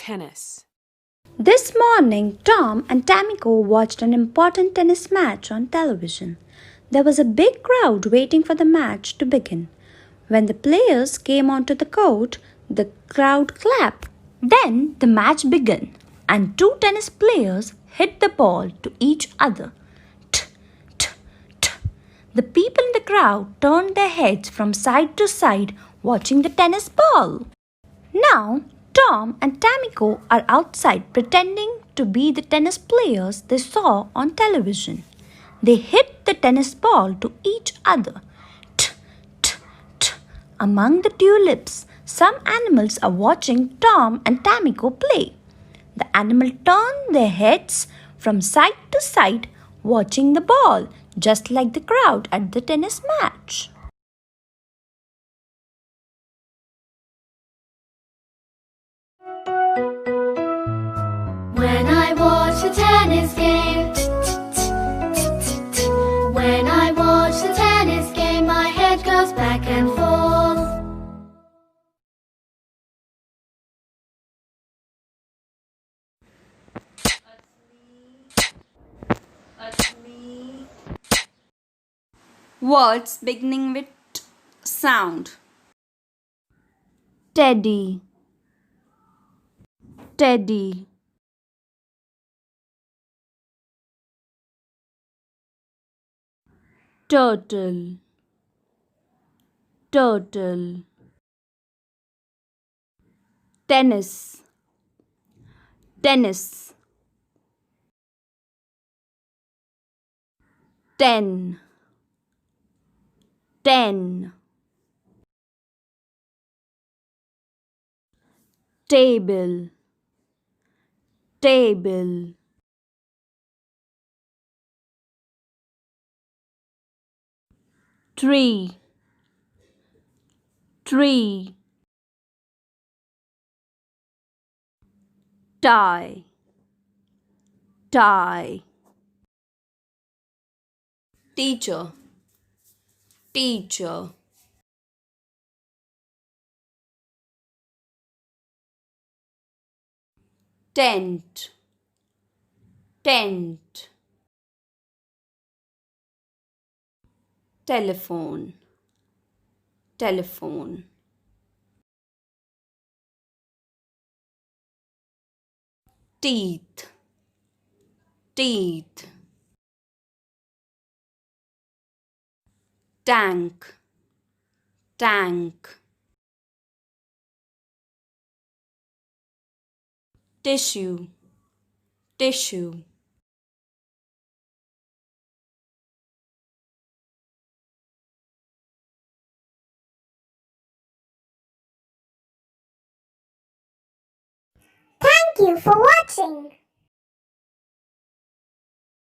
tennis. This morning, Tom and Tamiko watched an important tennis match on television. There was a big crowd waiting for the match to begin. When the players came onto the court, the crowd clapped. Then the match began, and two tennis players hit the ball to each other. T, t, t. The people in the crowd turned their heads from side to side watching the tennis ball. Now, Tom and Tamiko are outside pretending to be the tennis players they saw on television. They hit the tennis ball to each other. T, t, t. Among the tulips, some animals are watching Tom and Tamiko play. The animals turn their heads from side to side watching the ball, just like the crowd at the tennis match. When I watch the tennis game, when I watch the tennis game, my head goes back and forth. Words beginning with sound. Teddy, teddy. Turtle, turtle. Tennis, tennis. 10, 10. Table, table. Tree, tree. Tie, tie. Teacher, teacher. Tent, tent. Telephone, telephone. Teeth, teeth. Tank, tank. Tissue, tissue. Thank you for watching.